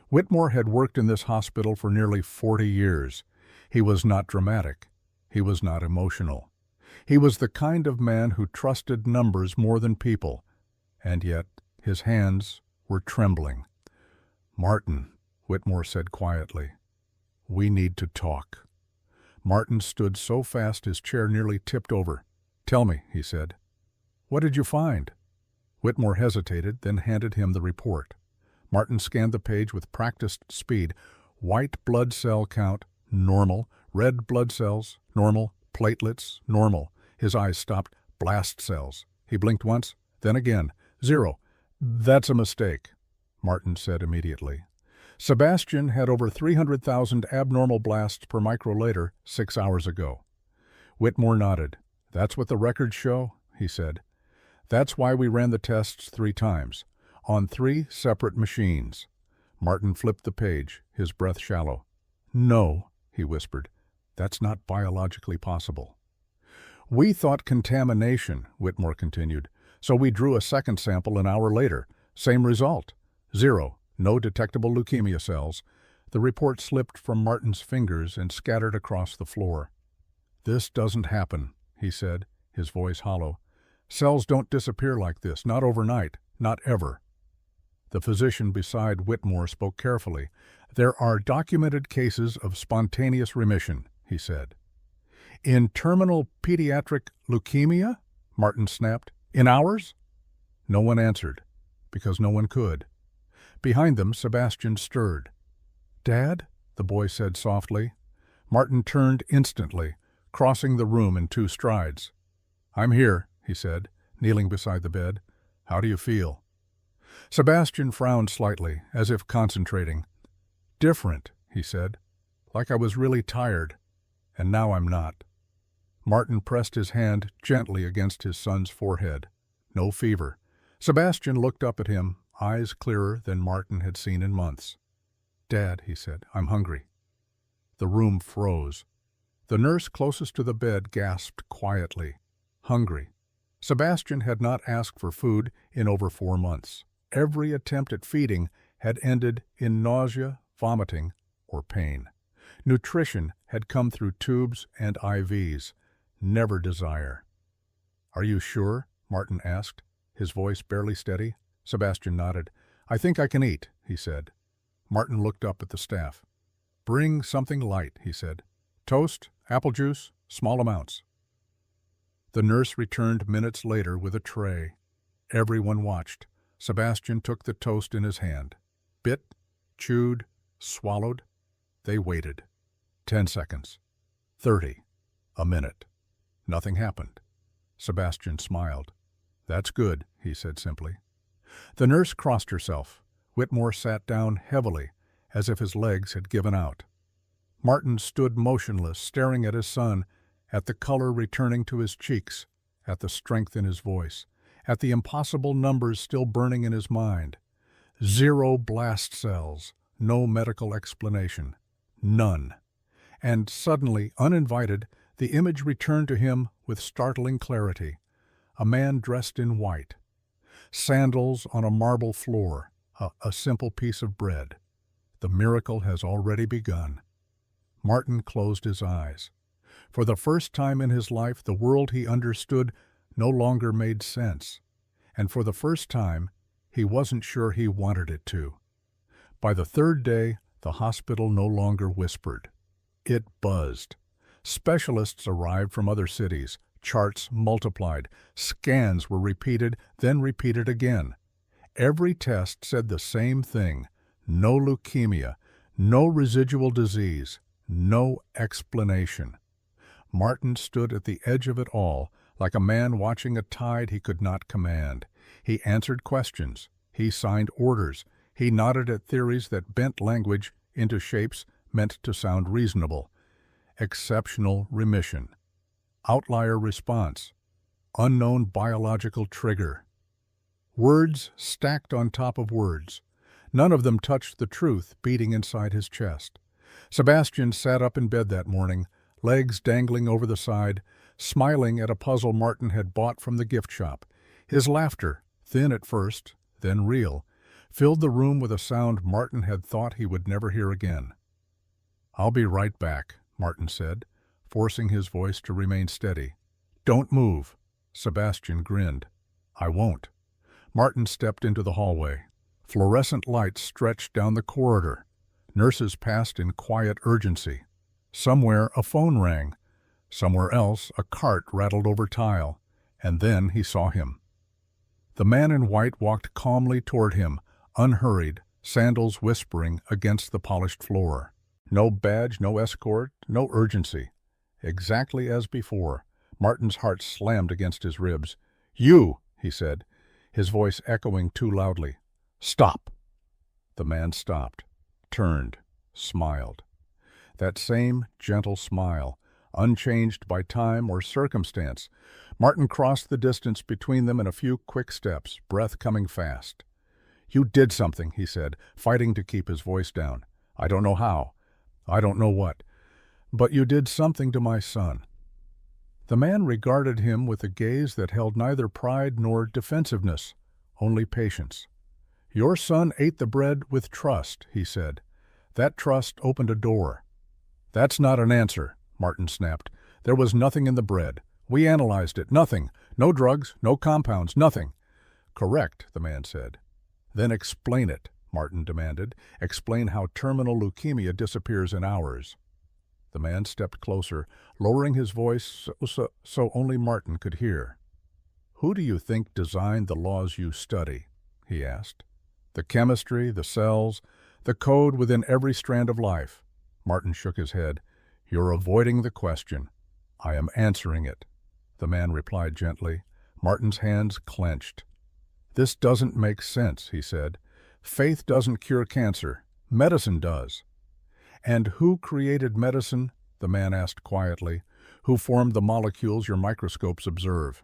Whitmore had worked in this hospital for nearly 40 years. He was not dramatic. He was not emotional. He was the kind of man who trusted numbers more than people, and yet his hands were trembling. "Martin," Whitmore said quietly, "we need to talk." Martin stood so fast his chair nearly tipped over. "Tell me," he said. "What did you find?" Whitmore hesitated, then handed him the report. Martin scanned the page with practiced speed. White blood cell count, normal. Red blood cells, normal. Platelets, normal. His eyes stopped. Blast cells. He blinked once, then again. 0. "That's a mistake," Martin said immediately. "Sebastian had over 300,000 abnormal blasts per microliter 6 hours ago." Whitmore nodded. "That's what the records show," he said. "That's why we ran the tests 3 times, on 3 separate machines." Martin flipped the page, his breath shallow. "No," he whispered. "That's not biologically possible." "We thought contamination," Whitmore continued, "so we drew a second sample an hour later. Same result. 0. No detectable leukemia cells." The report slipped from Martin's fingers and scattered across the floor. "This doesn't happen," he said, his voice hollow. "Cells don't disappear like this, not overnight, not ever." The physician beside Whitmore spoke carefully. "There are documented cases of spontaneous remission," he said. "In terminal pediatric leukemia?" Martin snapped. "In hours?" No one answered, because no one could. Behind them, Sebastian stirred. "Dad?" the boy said softly. Martin turned instantly, crossing the room in 2 strides. "I'm here," he said, kneeling beside the bed. "How do you feel?" Sebastian frowned slightly, as if concentrating. "Different," he said. "Like I was really tired, and now I'm not." Martin pressed his hand gently against his son's forehead. No fever. Sebastian looked up at him, eyes clearer than Martin had seen in months. "Dad," he said, "I'm hungry." The room froze. The nurse closest to the bed gasped quietly. Hungry. Sebastian had not asked for food in over 4 months. Every attempt at feeding had ended in nausea, vomiting, or pain. Nutrition had come through tubes and IVs, never desire. "Are you sure?" Martin asked, his voice barely steady. Sebastian nodded. "I think I can eat," he said. Martin looked up at the staff. "Bring something light," he said. "Toast, apple juice, small amounts." The nurse returned minutes later with a tray. Everyone watched. Sebastian took the toast in his hand. Bit, chewed, swallowed. They waited. 10 seconds. 30. A minute. Nothing happened. Sebastian smiled. "That's good," he said simply. The nurse crossed herself. Whitmore sat down heavily, as if his legs had given out. Martin stood motionless, staring at his son, at the color returning to his cheeks, at the strength in his voice, at the impossible numbers still burning in his mind. 0 blast cells, no medical explanation. None. And suddenly, uninvited, the image returned to him with startling clarity. A man dressed in white. Sandals on a marble floor, a simple piece of bread. The miracle has already begun. Martin closed his eyes. For the first time in his life, the world he understood no longer made sense. And for the first time, he wasn't sure he wanted it to. By the 3rd day, the hospital no longer whispered. It buzzed. Specialists arrived from other cities. Charts multiplied. Scans were repeated, then repeated again. Every test said the same thing. No leukemia, no residual disease, no explanation. Martin stood at the edge of it all, like a man watching a tide he could not command. He answered questions. He signed orders. He nodded at theories that bent language into shapes meant to sound reasonable. Exceptional remission. Outlier response. Unknown biological trigger. Words stacked on top of words. None of them touched the truth beating inside his chest. Sebastian sat up in bed that morning, legs dangling over the side, smiling at a puzzle Martin had bought from the gift shop. His laughter, thin at first, then real, filled the room with a sound Martin had thought he would never hear again. "I'll be right back," Martin said, forcing his voice to remain steady. "Don't move." Sebastian grinned. "I won't." Martin stepped into the hallway. Fluorescent lights stretched down the corridor. Nurses passed in quiet urgency. Somewhere a phone rang. Somewhere else a cart rattled over tile. And then he saw him. The man in white walked calmly toward him, unhurried, sandals whispering against the polished floor. No badge, no escort, no urgency. Exactly as before. Martin's heart slammed against his ribs. "You!" he said, his voice echoing too loudly. "Stop!" The man stopped, turned, smiled. That same gentle smile, unchanged by time or circumstance. Martin crossed the distance between them in a few quick steps, breath coming fast. "You did something," he said, fighting to keep his voice down. "I don't know how. I don't know what. But you did something to my son." The man regarded him with a gaze that held neither pride nor defensiveness, only patience. "Your son ate the bread with trust," he said. "That trust opened a door." "That's not an answer," Martin snapped. "There was nothing in the bread. We analyzed it. Nothing. No drugs, no compounds, nothing." "Correct," the man said. "Then explain it," Martin demanded. "Explain how terminal leukemia disappears in hours." The man stepped closer, lowering his voice so only Martin could hear. "Who do you think designed the laws you study?" he asked. "The chemistry, the cells, the code within every strand of life." Martin shook his head. "You're avoiding the question. I am answering it," the man replied gently. Martin's hands clenched. "This doesn't make sense," he said. "Faith doesn't cure cancer. Medicine does." "And who created medicine?" the man asked quietly. "Who formed the molecules your microscopes observe?"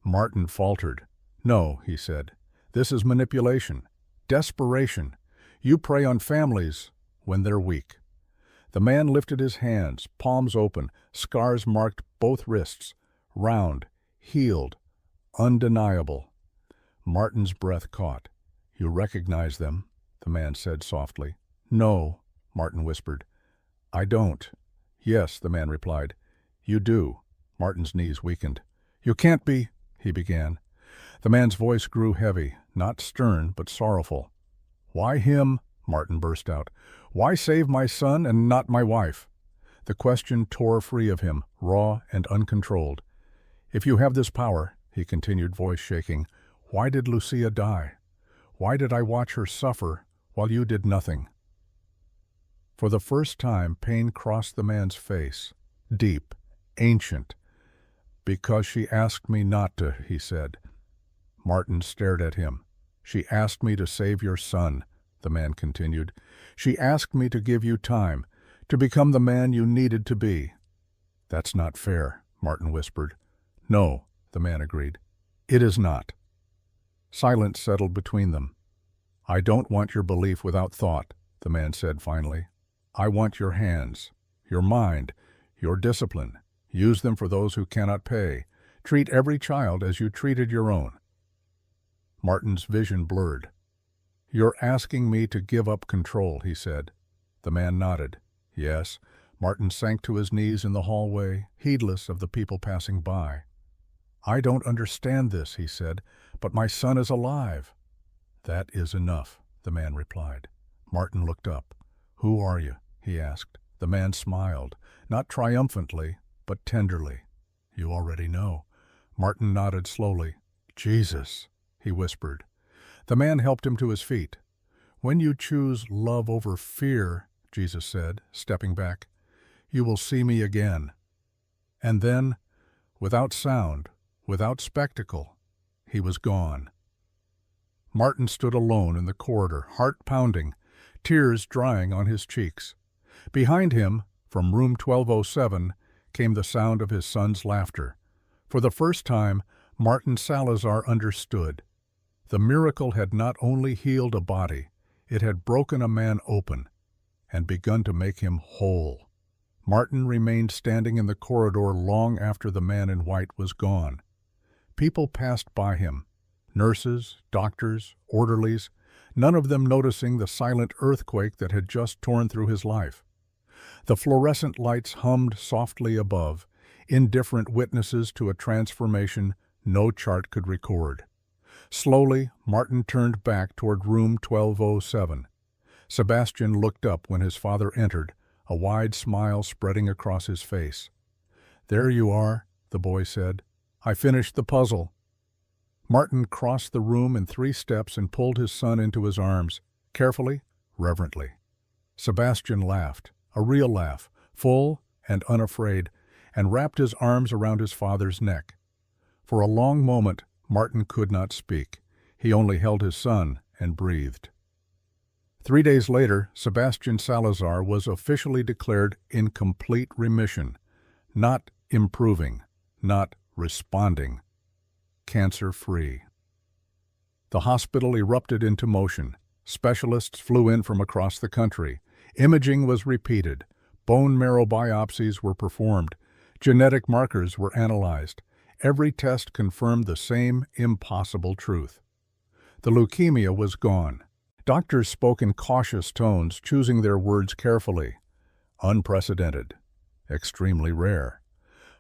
Martin faltered. "No," he said. "This is manipulation. Desperation. You prey on families when they're weak." The man lifted his hands, palms open, scars marked both wrists. Round, healed, undeniable. Martin's breath caught. "You recognize them?" the man said softly. "No," Martin whispered. "I don't." "Yes," the man replied. "You do." Martin's knees weakened. "You can't be," he began. The man's voice grew heavy, not stern, but sorrowful. "Why him?" Martin burst out. "Why save my son and not my wife?" The question tore free of him, raw and uncontrolled. "If you have this power," he continued, voice shaking, "why did Lucia die? Why did I watch her suffer while you did nothing?" For the first time, pain crossed the man's face, deep, ancient. "Because she asked me not to," he said. Martin stared at him. "She asked me to save your son," the man continued. "She asked me to give you time, to become the man you needed to be." "That's not fair," Martin whispered. "No," the man agreed. "It is not." Silence settled between them. "I don't want your belief without thought," the man said finally. "I want your hands, your mind, your discipline. Use them for those who cannot pay. Treat every child as you treated your own." Martin's vision blurred. "You're asking me to give up control," he said. The man nodded. "Yes." Martin sank to his knees in the hallway, heedless of the people passing by. "I don't understand this," he said, "but my son is alive." "That is enough," the man replied. Martin looked up. "Who are you?" he asked. The man smiled, not triumphantly, but tenderly. "You already know." Martin nodded slowly. "Jesus," he whispered. The man helped him to his feet. "When you choose love over fear," Jesus said, stepping back, "you will see me again." And then, without sound, without spectacle, he was gone. Martin stood alone in the corridor, heart pounding, tears drying on his cheeks. Behind him, from room 1207, came the sound of his son's laughter. For the first time, Martin Salazar understood. The miracle had not only healed a body, it had broken a man open. and begun to make him whole. Martin remained standing in the corridor long after the man in white was gone. People passed by him, nurses, doctors, orderlies, none of them noticing the silent earthquake that had just torn through his life. The fluorescent lights hummed softly above, indifferent witnesses to a transformation no chart could record. Slowly, Martin turned back toward room 1207. Sebastian looked up when his father entered, a wide smile spreading across his face. "There you are," the boy said. "I finished the puzzle." Martin crossed the room in 3 steps and pulled his son into his arms, carefully, reverently. Sebastian laughed, a real laugh, full and unafraid, and wrapped his arms around his father's neck. For a long moment, Martin could not speak. He only held his son and breathed. 3 days later, Sebastian Salazar was officially declared in complete remission, not improving, not responding, cancer-free. The hospital erupted into motion. Specialists flew in from across the country. Imaging was repeated. Bone marrow biopsies were performed. Genetic markers were analyzed. Every test confirmed the same impossible truth. The leukemia was gone. Doctors spoke in cautious tones, choosing their words carefully. Unprecedented. Extremely rare.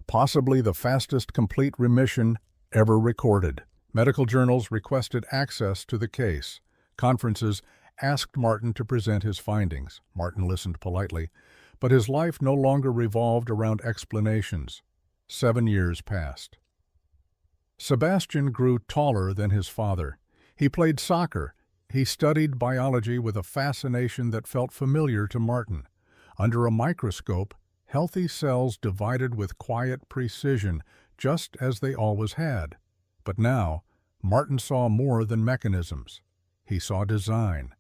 Possibly the fastest complete remission ever recorded. Medical journals requested access to the case. Conferences asked Martin to present his findings. Martin listened politely, but his life no longer revolved around explanations. 7 years passed. Sebastian grew taller than his father. He played soccer. He studied biology with a fascination that felt familiar to Martin. Under a microscope, healthy cells divided with quiet precision, just as they always had. But now, Martin saw more than mechanisms. He saw design.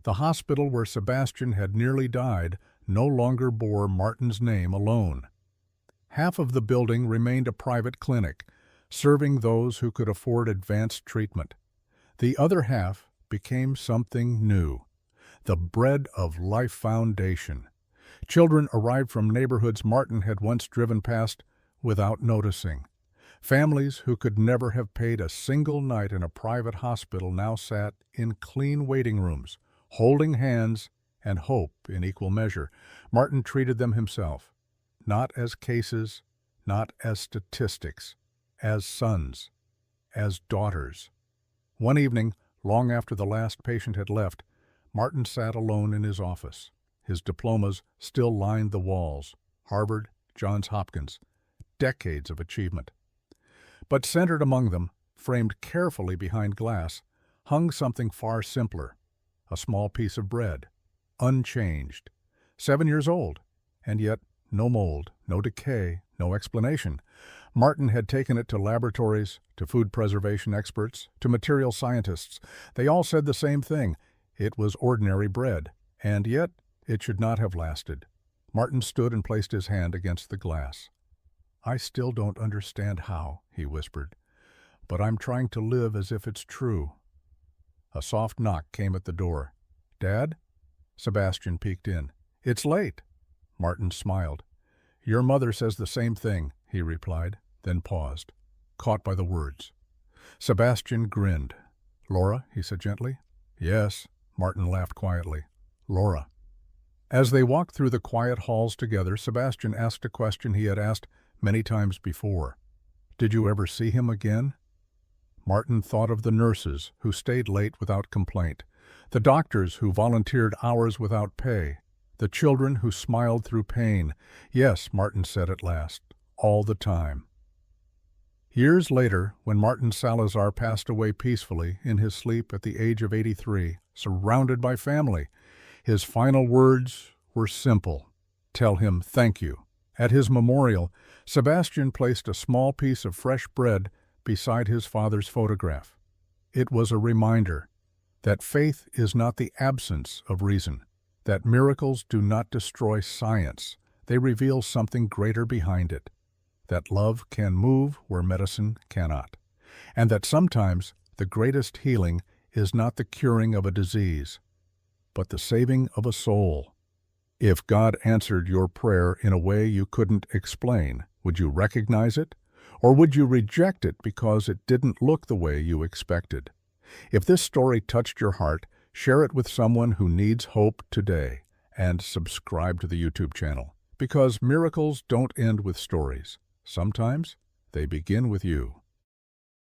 The hospital where Sebastian had nearly died no longer bore Martin's name alone. Half of the building remained a private clinic, serving those who could afford advanced treatment. The other half became something new, the Bread of Life Foundation. Children arrived from neighborhoods Martin had once driven past without noticing. Families who could never have paid a single night in a private hospital now sat in clean waiting rooms, holding hands and hope in equal measure. Martin treated them himself, not as cases, not as statistics, as sons, as daughters. One evening, long after the last patient had left, Martin sat alone in his office. His diplomas still lined the walls. Harvard, Johns Hopkins. Decades of achievement. But centered among them, framed carefully behind glass, hung something far simpler. A small piece of bread. Unchanged. 7 years old. And yet, no mold, no decay, no explanation. Martin had taken it to laboratories, to food preservation experts, to material scientists. They all said the same thing. It was ordinary bread, and yet it should not have lasted. Martin stood and placed his hand against the glass. "I still don't understand how," he whispered, "but I'm trying to live as if it's true." A soft knock came at the door. "Dad?" Sebastian peeked in. "It's late." Martin smiled. "Your mother says the same thing," he replied, then paused, caught by the words. Sebastian grinned. "Laura?" he said gently. "Yes," Martin laughed quietly. "Laura." As they walked through the quiet halls together, Sebastian asked a question he had asked many times before. "Did you ever see him again?" Martin thought of the nurses who stayed late without complaint, the doctors who volunteered hours without pay, the children who smiled through pain. "Yes," Martin said at last, "all the time." Years later, when Martin Salazar passed away peacefully in his sleep at the age of 83, surrounded by family, his final words were simple: "Tell him thank you." At his memorial, Sebastian placed a small piece of fresh bread beside his father's photograph. It was a reminder that faith is not the absence of reason, that miracles do not destroy science, they reveal something greater behind it, that love can move where medicine cannot, and that sometimes the greatest healing is not the curing of a disease, but the saving of a soul. If God answered your prayer in a way you couldn't explain, would you recognize it? Or would you reject it because it didn't look the way you expected? If this story touched your heart, share it with someone who needs hope today, and subscribe to the YouTube channel, because miracles don't end with stories. Sometimes they begin with you.